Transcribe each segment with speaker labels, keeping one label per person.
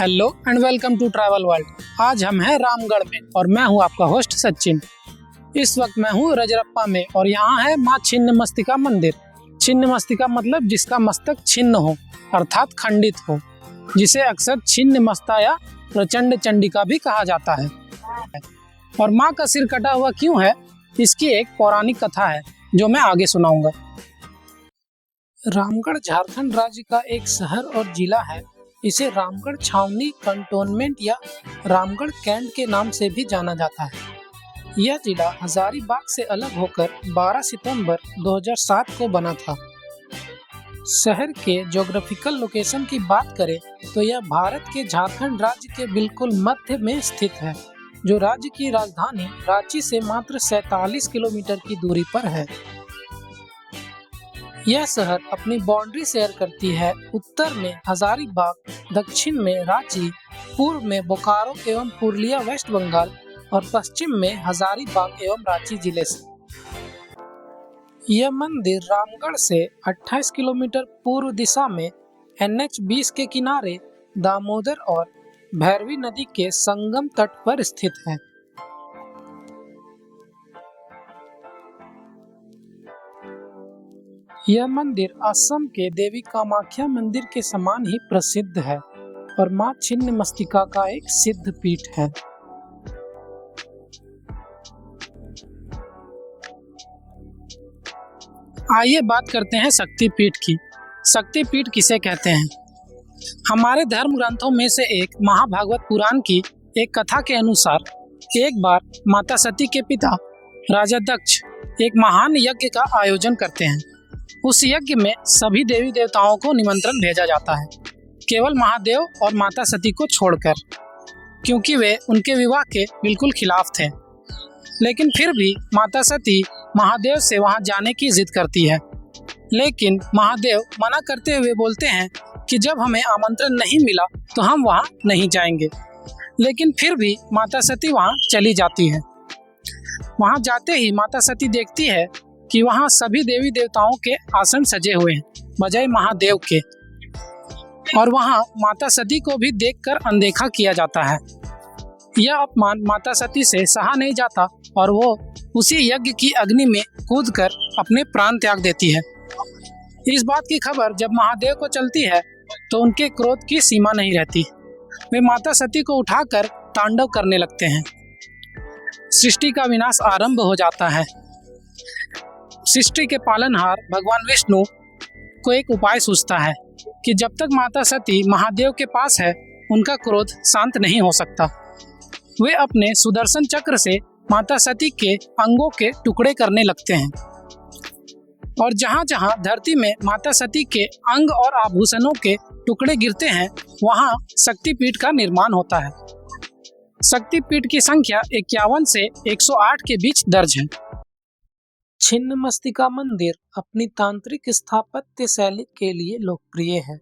Speaker 1: Hello and welcome to travel world. आज हम हैं रामगढ़ में और मैं हूं आपका होस्ट सचिन। इस वक्त मैं हूं रजरप्पा में और यहाँ है माँ छिन्नमस्तिका मंदिर। छिन्नमस्तिका मतलब जिसका मस्तक छिन्न हो अर्थात खंडित हो, जिसे अक्सर छिन्नमस्ता या प्रचंड चंडिका भी कहा जाता है। और माँ का सिर कटा हुआ क्यों है, इसकी एक पौराणिक कथा है जो मैं आगे सुनाऊंगा। रामगढ़ झारखंड राज्य का एक शहर और जिला है। इसे रामगढ़ छावनी कंटोनमेंट या रामगढ़ कैंट के नाम से भी जाना जाता है। यह जिला हजारीबाग से अलग होकर 12 सितंबर 2007 को बना था। शहर के ज्योग्राफिकल लोकेशन की बात करें तो यह भारत के झारखंड राज्य के बिल्कुल मध्य में स्थित है, जो राज्य की राजधानी रांची से मात्र 47 किलोमीटर की दूरी पर है। यह शहर अपनी बाउंड्री शेयर करती है उत्तर में हजारीबाग, दक्षिण में रांची, पूर्व में बोकारो एवं पुरुलिया वेस्ट बंगाल और पश्चिम में हजारीबाग एवं रांची जिले से। यह मंदिर रामगढ़ से 28 किलोमीटर पूर्व दिशा में NH 20 के किनारे दामोदर और भैरवी नदी के संगम तट पर स्थित है। यह मंदिर असम के देवी कामाख्या मंदिर के समान ही प्रसिद्ध है और माँ छिन्नमस्तिका का एक सिद्ध पीठ है। आइए बात करते हैं शक्तिपीठ की। शक्तिपीठ किसे कहते हैं? हमारे धर्म ग्रंथों में से एक महाभागवत पुराण की एक कथा के अनुसार एक बार माता सती के पिता राजा दक्ष एक महान यज्ञ का आयोजन करते हैं। उस यज्ञ में सभी देवी देवताओं को निमंत्रण भेजा जाता है, केवल महादेव और माता सती को छोड़कर, क्योंकि वे उनके विवाह के बिल्कुल खिलाफ थे। लेकिन फिर भी माता सती महादेव से वहां जाने की जिद करती है, लेकिन महादेव मना करते हुए बोलते हैं कि जब हमें आमंत्रण नहीं मिला तो हम वहां नहीं जाएंगे। लेकिन फिर भी माता सती वहां चली जाती है। वहां जाते ही माता सती देखती है कि वहां सभी देवी देवताओं के आसन सजे हुए हैं बजाय महादेव के, और वहां माता सती को भी देखकर अनदेखा किया जाता है। यह अपमान माता सती से सहा नहीं जाता और वो उसी यज्ञ की अग्नि में कूदकर अपने प्राण त्याग देती है। इस बात की खबर जब महादेव को चलती है तो उनके क्रोध की सीमा नहीं रहती। वे माता सती को उठाकर तांडव करने लगते हैं। सृष्टि का विनाश आरंभ हो जाता है। सृष्टि के पालनहार भगवान विष्णु को एक उपाय सूझता है कि जब तक माता सती महादेव के पास है उनका क्रोध शांत नहीं हो सकता। वे अपने सुदर्शन चक्र से माता सती के अंगों के टुकड़े करने लगते हैं और जहाँ जहाँ धरती में माता सती के अंग और आभूषणों के टुकड़े गिरते हैं वहाँ शक्तिपीठ का निर्माण होता है। शक्तिपीठ की संख्या 51 से 108 के बीच दर्ज है। छिन्नमस्तिका मंदिर अपनी तांत्रिक स्थापत्य शैली के लिए लोकप्रिय है।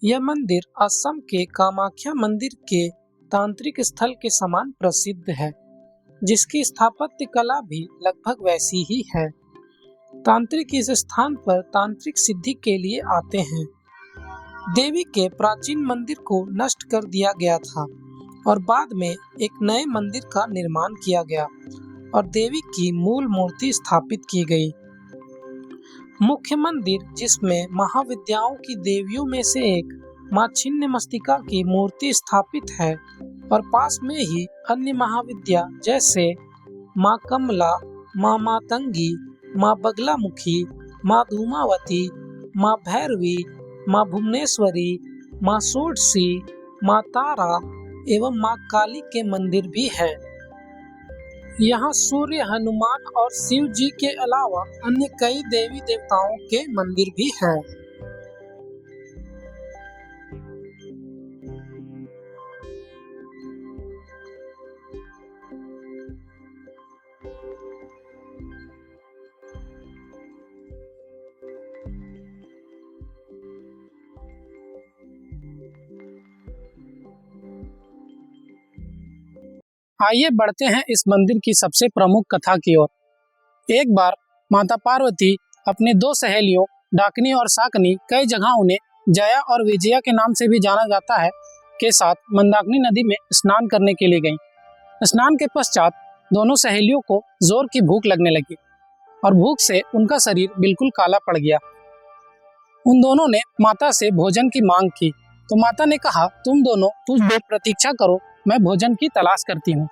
Speaker 1: यह मंदिर असम के कामाख्या मंदिर के तांत्रिक स्थल के समान प्रसिद्ध है, जिसकी स्थापत्य कला भी लगभग वैसी ही है। तांत्रिक इस स्थान पर तांत्रिक सिद्धि के लिए आते हैं। देवी के प्राचीन मंदिर को नष्ट कर दिया गया था और बाद में एक नए मंदिर का निर्माण किया गया और देवी की मूल मूर्ति स्थापित की गई। मुख्य मंदिर, जिसमें महाविद्याओं की देवियों में से एक माँ छिन्नमस्तिका की मूर्ति स्थापित है, और पास में ही अन्य महाविद्या जैसे माँ कमला, माँ मातंगी, माँ बगलामुखी, माँ धूमावती, माँ भैरवी, माँ भुवनेश्वरी, माँ सोडसी, माँ तारा एवं माँ काली के मंदिर भी है। यहाँ सूर्य, हनुमान और शिव जी के अलावा अन्य कई देवी देवताओं के मंदिर भी हैं। आइए बढ़ते हैं इस मंदिर की सबसे प्रमुख कथा की ओर। एक बार माता पार्वती अपने दो सहेलियों डाकनी और शाकनी, कई जगह उन्हें जया और विजया के नाम से भी जाना जाता है, के साथ मंदाकिनी नदी में स्नान करने के लिए गईं। स्नान के पश्चात दोनों सहेलियों को जोर की भूख लगने लगी और भूख से उनका शरीर बिल्कुल काला पड़ गया। उन दोनों ने माता से भोजन की मांग की तो माता ने कहा, तुम दोनों कुछ देर प्रतीक्षा करो, मैं भोजन की तलाश करती हूँ।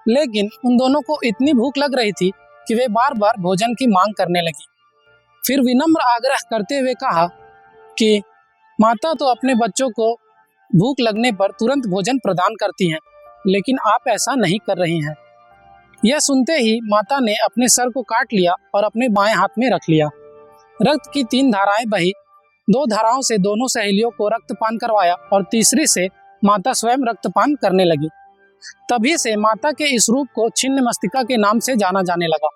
Speaker 1: लेकिन उन दोनों को इतनी भूख लग रही थी कि वे बार बार भोजन की मांग करने लगी। फिर विनम्र आग्रह करते हुए कहा कि माता तो अपने बच्चों को भूख लगने पर तुरंत भोजन प्रदान करती हैं, लेकिन आप ऐसा नहीं कर रही हैं। यह सुनते ही माता ने अपने सर को काट लिया और अपने बाएं हाथ में रख लिया। रक्त की 3 धाराएं बही। 2 धाराओं से दोनों सहेलियों को रक्तपान करवाया और तीसरी से माता स्वयं रक्तपान करने लगी। तभी से माता के इस रूप को छिन्नमस्तिका के नाम से जाना जाने लगा।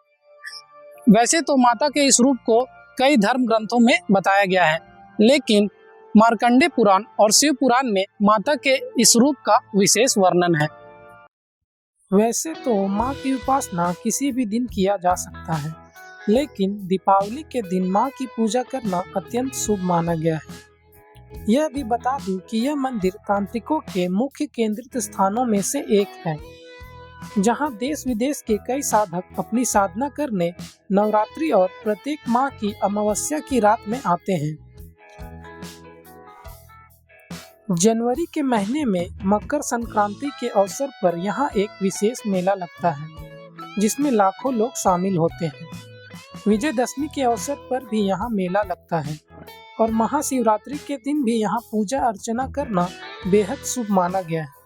Speaker 1: वैसे तो माता के इस रूप को कई धर्म ग्रंथों में बताया गया है, लेकिन मार्कंडेय पुराण और शिव पुराण में माता के इस रूप का विशेष वर्णन है।
Speaker 2: वैसे तो माँ की उपासना किसी भी दिन किया जा सकता है, लेकिन दीपावली के दिन माँ की पूजा करना अत्यंत शुभ माना गया है। यह भी बता दूं कि यह मंदिर तांत्रिकों के मुख्य केंद्रित स्थानों में से एक है, जहां देश विदेश के कई साधक अपनी साधना करने नवरात्रि और प्रत्येक माह की अमावस्या की रात में आते हैं। जनवरी के महीने में मकर संक्रांति के अवसर पर यहाँ एक विशेष मेला लगता है, जिसमें लाखों लोग शामिल होते हैं। विजयदशमी के अवसर पर भी यहाँ मेला लगता है और महाशिवरात्रि के दिन भी यहाँ पूजा अर्चना करना बेहद शुभ माना गया है।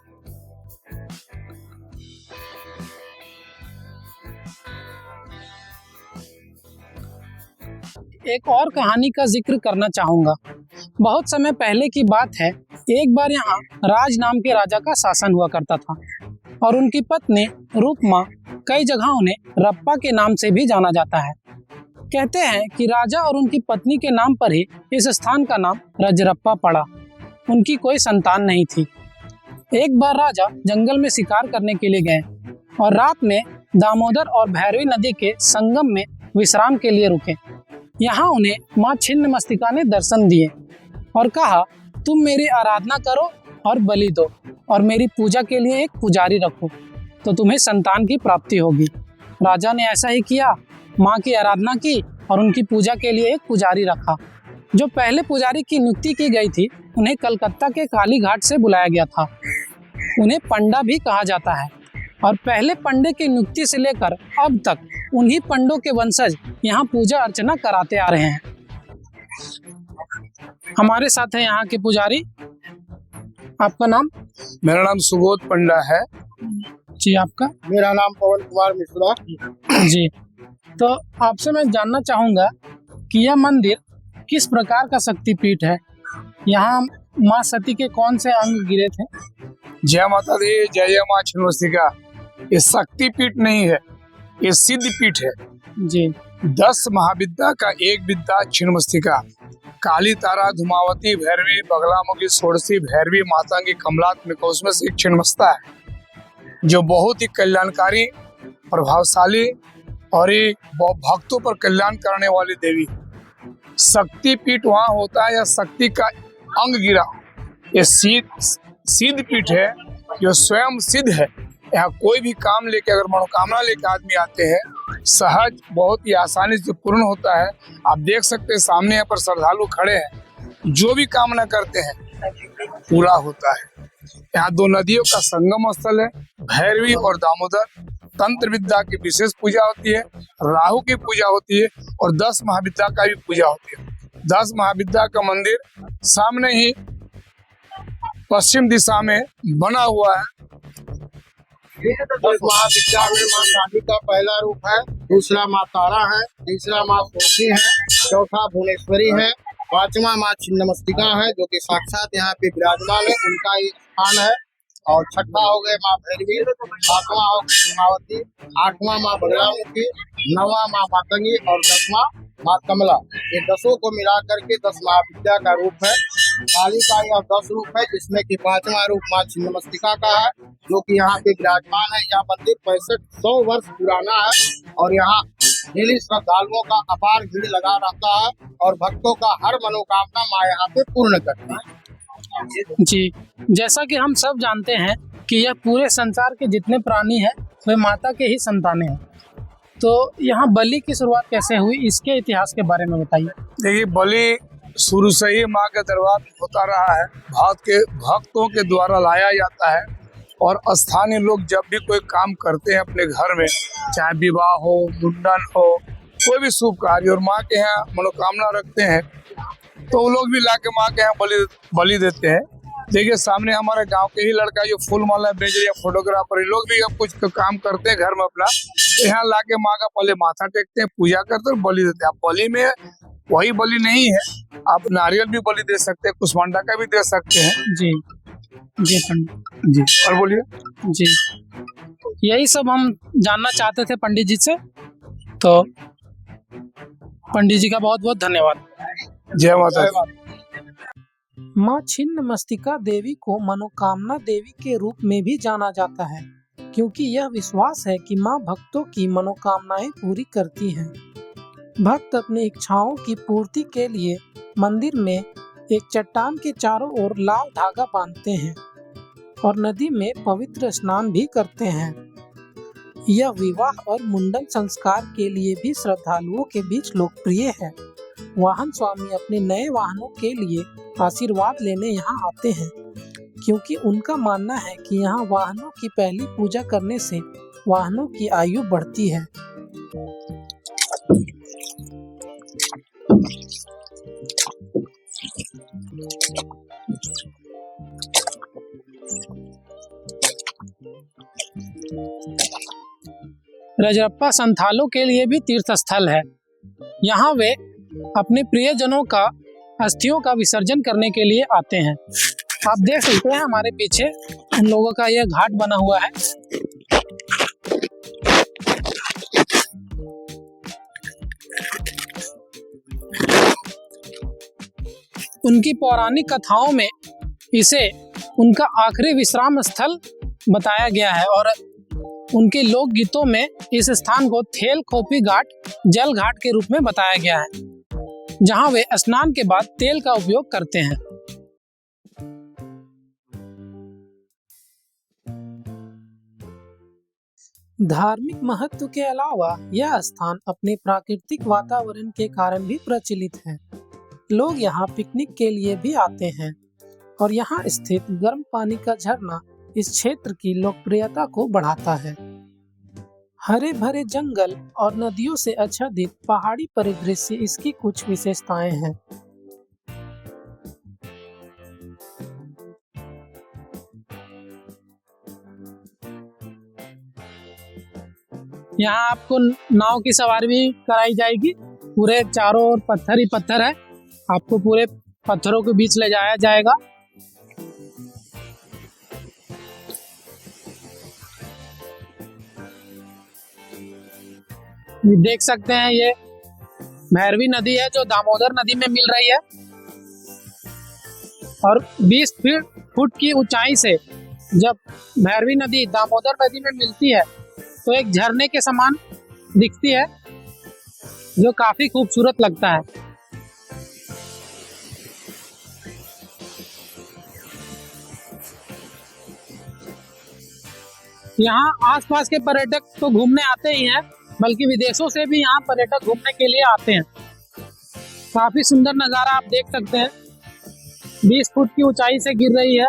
Speaker 1: एक और कहानी का जिक्र करना चाहूंगा। बहुत समय पहले की बात है, एक बार यहाँ राज नाम के राजा का शासन हुआ करता था और उनकी पत्नी रूपमा कई जगहों उन्हें रप्पा के नाम से भी जाना जाता है। कहते हैं कि राजा और उनकी पत्नी के नाम पर ही इस स्थान का नाम रजरप्पा पड़ा। उनकी कोई संतान नहीं थी। एक बार राजा जंगल में शिकार करने के लिए गए और रात में दामोदर और भैरवी नदी के संगम में विश्राम के लिए रुके। यहाँ उन्हें माँ छिन्नमस्तिका ने दर्शन दिए और कहा, तुम मेरी आराधना करो और बलि दो और मेरी पूजा के लिए एक पुजारी रखो तो तुम्हें संतान की प्राप्ति होगी। राजा ने ऐसा ही किया, माँ की आराधना की और उनकी पूजा के लिए एक पुजारी रखा। जो पहले पुजारी की नियुक्ति की गई थी, उन्हें कलकत्ता के काली घाट से बुलाया गया था। उन्हें पंडा भी कहा जाता है और पहले पंडे की नियुक्ति से लेकर अब तक उन्हीं पंडों के वंशज यहाँ पूजा अर्चना कराते आ रहे हैं। हमारे साथ है यहाँ के पुजारी। आपका नाम?
Speaker 3: मेरा नाम सुबोध पंडा है
Speaker 1: जी। आपका?
Speaker 4: मेरा नाम पवन कुमार मिश्रा
Speaker 1: जी। तो आपसे मैं जानना चाहूँगा कि यह मंदिर किस प्रकार का शक्तिपीठ है? यहाँ माँ सती के कौन से अंग गिरे थे?
Speaker 3: जय माता दी, जय माँ छिन्नमस्तिका। ये शक्तिपीठ नहीं है, ये सिद्ध पीठ है
Speaker 1: जी।
Speaker 3: 10 महाविद्या का एक विद्या छिन्नमस्तिका। काली तारा, धूमावती, भैरवी, बगलामुखी, षोडशी, भैरवी, मातंगी, कमलात्मिका, उसमें से एक छिन्नमस्ता है जो बहुत ही कल्याणकारी, प्रभावशाली और ये भक्तों पर कल्याण करने वाली देवी। शक्तिपीठ वहाँ होता है या शक्ति का अंग गिरा। ये सिद्ध पीठ है जो स्वयं सिद्ध है। यहाँ कोई भी काम लेके, अगर मनोकामना लेके आदमी आते हैं, सहज बहुत ही आसानी से पूर्ण होता है। आप देख सकते हैं सामने यहाँ पर श्रद्धालु खड़े हैं, जो भी कामना करते हैं पूरा होता है। यहाँ 2 नदियों का संगम स्थल है, भैरवी और दामोदर। तंत्र विद्या की विशेष पूजा होती है, राहु की पूजा होती है और 10 महाविद्या का भी पूजा होती है। 10 महाविद्या का मंदिर सामने ही पश्चिम दिशा में बना हुआ है।
Speaker 4: 10 महाविद्या में माँ काली का पहला रूप है, दूसरा माँ तारा है, तीसरा माँ षोडशी है, चौथा भुवनेश्वरी है, 5वां माँ छिन्नमस्तिका है जो कि साक्षात यहाँ पे विराजमान है, उनका ये स्थान है। और 6वां हो गए माँ भैरवी, 7वां हो गए धूमावती, 8वां माँ बगलामुखी, 9वां माँ मातंगी और 10वां माँ कमला। ये 10 को मिला करके 10 महाविद्या का रूप है। काली का यह 10 रूप है, जिसमें कि 5वां रूप माँ छिन्नमस्तिका का है जो कि यहाँ पे विराजमान है। यह मंदिर 6500 वर्ष पुराना है और यहाँ डेली श्रद्धालुओं का अपार भीड़ लगा रहता है और भक्तों का हर मनोकामना माँ यहाँ पे पूर्ण करती है।
Speaker 1: जी, जैसा कि हम सब जानते हैं कि यह पूरे संसार के जितने प्राणी हैं वे माता के ही संतानें हैं। तो यहाँ बलि की शुरुआत कैसे हुई, इसके इतिहास के बारे में बताइए।
Speaker 3: देखिए, बलि शुरू से ही माँ के दरबार में होता रहा है। भक्तों के द्वारा लाया जाता है और स्थानीय लोग जब भी कोई काम करते हैं अपने घर में, चाहे विवाह हो, मुंडन हो, कोई भी शुभ कार्य और माँ के यहाँ मनोकामना रखते हैं तो वो लोग भी लाके माँ के यहाँ बलि देते हैं। देखिए, सामने हमारे गांव के ही लड़का जो फूल माला बेच रहे, फोटोग्राफर, ये लोग भी अब कुछ काम करते हैं घर में अपना, तो यहाँ लाके माँ का पहले माथा टेकते हैं, पूजा करते हैं और बलि देते हैं। अब बलि में वही बलि नहीं है, आप नारियल भी बलि दे सकते हैं, कुसमांडा का भी दे सकते हैं।
Speaker 1: जी जी पंडित
Speaker 3: जी, और बोलिए।
Speaker 1: जी, यही सब हम जानना चाहते थे पंडित जी से, तो पंडित जी का बहुत बहुत धन्यवाद।
Speaker 3: जय माता दी।
Speaker 2: माँ छिन्नमस्तिका देवी को मनोकामना देवी के रूप में भी जाना जाता है, क्योंकि यह विश्वास है कि माँ भक्तों की मनोकामनाएं पूरी करती हैं। भक्त अपनी इच्छाओं की पूर्ति के लिए मंदिर में एक चट्टान के चारों ओर लाल धागा बांधते हैं और नदी में पवित्र स्नान भी करते हैं। यह विवाह और मुंडन संस्कार के लिए भी श्रद्धालुओं के बीच लोकप्रिय है। वाहन स्वामी अपने नए वाहनों के लिए आशीर्वाद लेने यहाँ आते हैं, क्योंकि उनका मानना है कि यहाँ वाहनों की पहली पूजा करने से वाहनों की आयु बढ़ती है।
Speaker 1: रजरप्पा संथालों के लिए भी तीर्थ स्थल है। यहाँ वे अपने प्रियजनों का अस्थियों का विसर्जन करने के लिए आते हैं। आप देख सकते हैं हमारे पीछे उन लोगों का यह घाट बना हुआ है। उनकी पौराणिक कथाओं में इसे उनका आखिरी विश्राम स्थल बताया गया है और उनके लोक गीतों में इस स्थान को थेल खोपी घाट, जल घाट के रूप में बताया गया है, जहां वे स्नान के बाद तेल का उपयोग करते हैं।
Speaker 2: धार्मिक महत्व के अलावा यह स्थान अपने प्राकृतिक वातावरण के कारण भी प्रचलित है। लोग यहाँ पिकनिक के लिए भी आते हैं और यहाँ स्थित गर्म पानी का झरना इस क्षेत्र की लोकप्रियता को बढ़ाता है। हरे भरे जंगल और नदियों से आच्छादित पहाड़ी परिदृश्य इसकी कुछ विशेषताएं हैं।
Speaker 1: यहाँ आपको नाव की सवारी भी कराई जाएगी। पूरे चारों ओर पत्थर ही पत्थर है, आपको पूरे पत्थरों के बीच ले जाया जाएगा। देख सकते हैं ये भैरवी नदी है जो दामोदर नदी में मिल रही है और 20 फुट की ऊंचाई से जब भैरवी नदी दामोदर नदी में मिलती है तो एक झरने के समान दिखती है जो काफी खूबसूरत लगता है। यहाँ आसपास के पर्यटक तो घूमने आते ही हैं, बल्कि विदेशों से भी यहाँ पर्यटक घूमने के लिए आते हैं। काफी सुंदर नज़ारा आप देख सकते हैं। 20 फुट की ऊंचाई से गिर रही है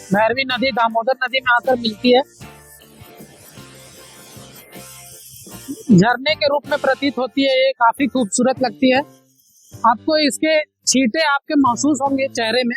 Speaker 1: भैरवी नदी, दामोदर नदी में आकर मिलती है। झरने के रूप में प्रतीत होती है, ये काफी खूबसूरत लगती है। आपको इसके छींटे आपके महसूस होंगे चेहरे में।